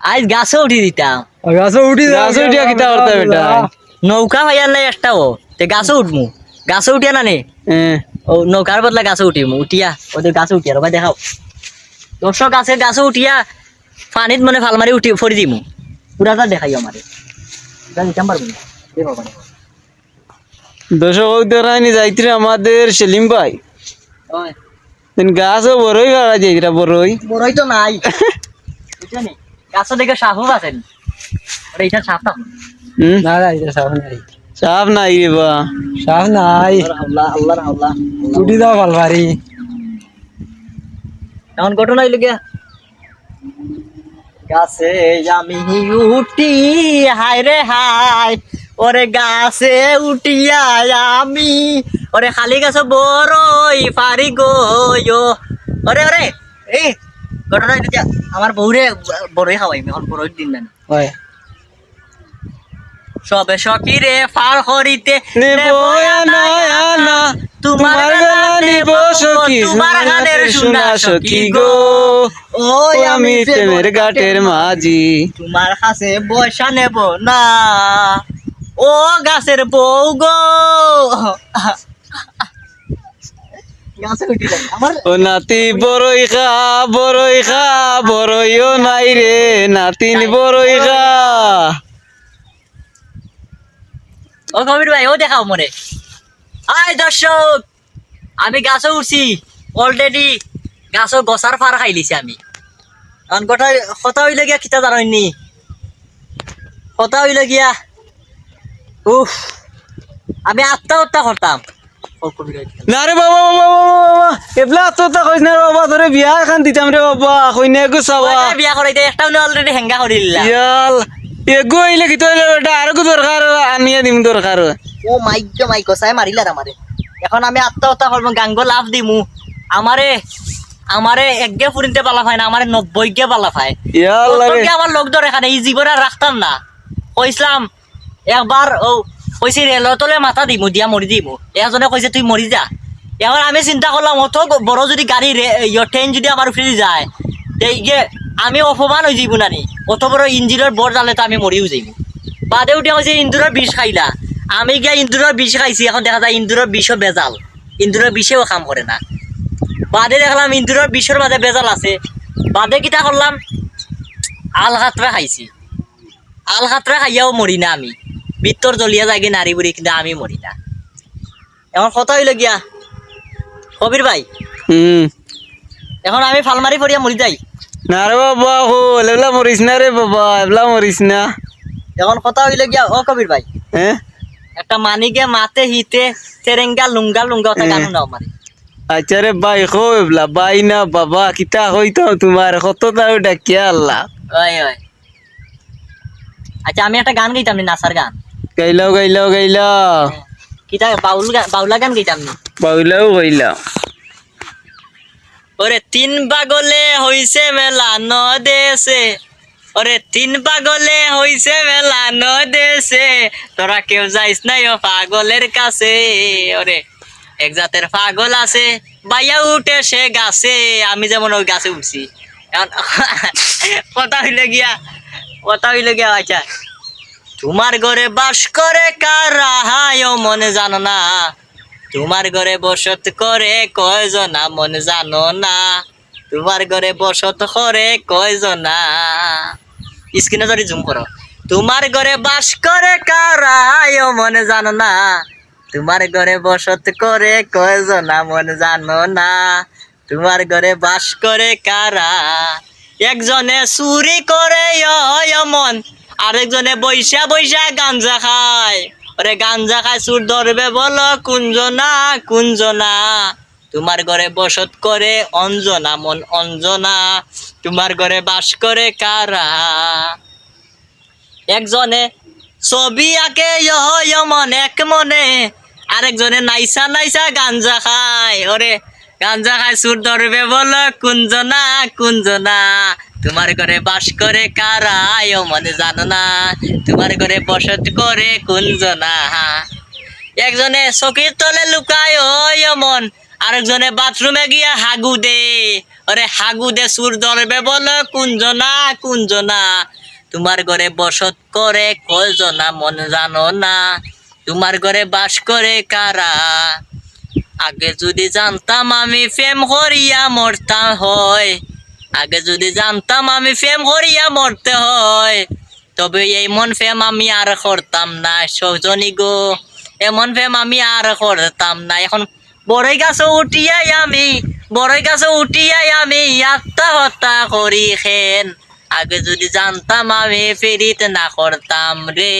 আজ গাছে উঠি দিতাম গাছে উঠিয়া কিতা করতে বেটা নৌকা ভাইয়ার নাই একটাও তে গাছে উঠমু গাছে উঠিয়া না নে ও নৌকার বদলা গাছে উঠিমু উঠিয়া ওদের গাছে উঠিয়া রবা দেখাও দর্শক গাছে গাছে উঠিয়া পানিত মানে ফাল মারি উঠি ফরি দিমু পুরাটা দেখাই আমারে দিতাম পারবো না দেখো মানে দর্শক দেখায়নি যাইত্রে আমাদের সেলিম ভাই ওই গাছও বড়ই ভাড়া যাইত্রা বড়ই বড়ই তো নাই বুঝছেন গাছে দেখে সাপও আছেন ওরে এটা সাপ না না না এটা সাপ নাই সাপ নাই রে বা সাপ নাই আল্লাহর হাওলা উঠি দাও ভালবারি এমন ঘটনা হইল গিয়া গাছে আমি উঠি হায় রে হায় ওরে গাছে উঠিয়া আমি ওরে খালি গাছে বড়ই পারি গো ওরে ওরে এই ঘটনা হইল গিয়া আমার বউরে বড়ই খাওয়াই এখন বড়ই দিন না হয় সবে সকিরে ফার করিতে না তোমার গলা নিব সখী তোমার গানের শোনা সখী গো ওই আমি প্রেমের ঘাটের মাঝি তোমার কাছে পয়সা নেব না ও গাছের বউ গো গাছে উঠিলাম আমার ও নাতি বড়ই খা বড়ইও নাই রে নাতিন বড়ই খা ও কবির ভাই ও দেখাও মনে আয় দর্শক আমি গাছে উঠছি অলরেডি গাছও গছার ফার খাইলিছি আমি এখন কথা হইলে গিয়া কিতা জানাইনি কথা হইলে গিয়া উফ আমি আত্মহত্যা করতাম ও কবির ভাই না রে বাবা এবলা তো কইস না বাবা তোরে বিয়া খান দিতাম রে বাবা কইনা গো চাবা বিয়া করাইতে একটা অলরেডি হেঙ্গা করে দিলা ইয়াল এগো আইলে কি তোর এটা আর কো দরকার আনিয়া দিম দরকার ও মাইক সাই মারিলা আমারে এখন আমি আত্মহত্যা করবো গাঙ্গ লাভ দিমু আমারে আমারে একগে ফুরিনতে পালা পায় না আমারে 90 গে পালা পায় ইয়াল্লা রে আমার লোক ধরে এখানে এই জীবনে আর রাখতাম না কইসলাম একবার ও কইছি রেলের তলে মাথা দিমু দিয়া মরি দিমু এজনে কইছে তুই মরি যা এখন আমি চিন্তা করলাম অত বড় যদি গাড়ি ট্রেন যদি আমার ফিরে যায় এই যে আমি অপমান হয়ে যাইব না নি অত বড় ইঞ্জিনের বর জালে তো আমি মরিও যাইব বাদে উঠে কইছে ইন্দুরের বিষ খাইলা আমি গিয়া ইন্দুরের বিষ খাইছি এখন দেখা যায় ইন্দুরের বিষও বেজাল ইন্দুরের বিষেও কাম করে না বাদে দেখলাম ইন্দুরের বিষের মাঝে বেজাল আছে বাদে কিটা করলাম আলহাতরা খাইছি আলহাতরা খাইয়াও মরি না আমি ভিতর জ্বলিয়া যাগে নারী বুড়ি কিন্তু আমি মরি না এখন কথা হইল গিয়া কবির ভাই এখন আমি ফালমারি পড়িয়া মরি যাই না রে বাবা হল এবলা মরিস না রে বাবা এবলা মরিস না এখন কথা হইল গিয়া ও কবির ভাই হ্যাঁ একটা মানিকে মাতে হিতে তেরেঙ্গা লুঙ্গা লুঙ্গা ওটা গান নাও মানে আচ্ছা রে ভাই হো এবলা ভাই না বাবা কিতা হইতো তোমার কত তাও ডাকিয়া আল্লাহ ওই ওই আচ্ছা আমি একটা গান গাইতাম নি নাচার গান গাইলাও কিতা বাউলা গান গাইতাম নি বাউলাও গাইলাও ওরে তিন পাগলে হইছে মেলা ন দেশে ওরে তিন পাগলে হইছে মেলা ন দেশে তোরা কেউ যাইস নাই ও পাগলের কাছে ওরে এক জাতের পাগল আছে বাইয়া উঠে সে গাছে আমি যেমন ওই গাছে উঠছি এখন কথা হইলে গিয়া আচ্ছা তোমার ঘরে বাস করে কারা হায় মনে জানো না তোমার ঘরে বসত করে কয়জনা মনে জানো না তোমার ঘরে বসত করে কয়জনা স্ক্রিনে ধরে জুম করো তোমার ঘরে বাস করে কারা হায় মনে জানো না তোমার ঘরে বসত করে কয়জনা মনে জানো না তোমার ঘরে বাস করে কারা একজনে চুরি করে মন আরেকজনে বৈশা বৈশা গাঞ্জা খায় ওরে গাঞ্জা খায় চুর ধরবে বলো কুঞ্জনা তোমার ঘরে বসত করে অঞ্জনা মন অঞ্জনা তোমার ঘরে বাস করে কারা একজনে ছবি আঁকে মন এক মনে আরেকজনে নাইসা গাঞ্জা খায় ওরে গাঞ্জা খায় চুর ধরবে বলো কুঞ্জনা তোমার ঘরে বাস করে কারা মনে জানো না তোমার ঘরে বসত করে কুঞ্জনা একজনে চকির তলে লুকায় মন আরেকজনে বাথরুমে গিয়া হাগু দে ওরে হাগুদে সুর ধরবে বলো কুঞ্জনা কুঞ্জনা, তোমার ঘরে বসত করে কয়জনা মন জানো না, তোমার ঘরে বাস করে কারা। আগে যদি জানতাম আমি প্রেম করিয়া মরতাম হয়, আগে যদি জানতাম আমি প্রেম করিয়া মরতে হয়, তবে এই মন প্রেম আমি আর করতাম না সজনী গো, এমন প্রেম আমি আর করতাম না। এখন বড়ই গাছে উঠিয়াই আমি, বড়ই গাছে উঠিয়াই আমি আত্মহত্যা করি খেন, আগে যদি জানতাম আমি ফেরিতে না করতাম রে।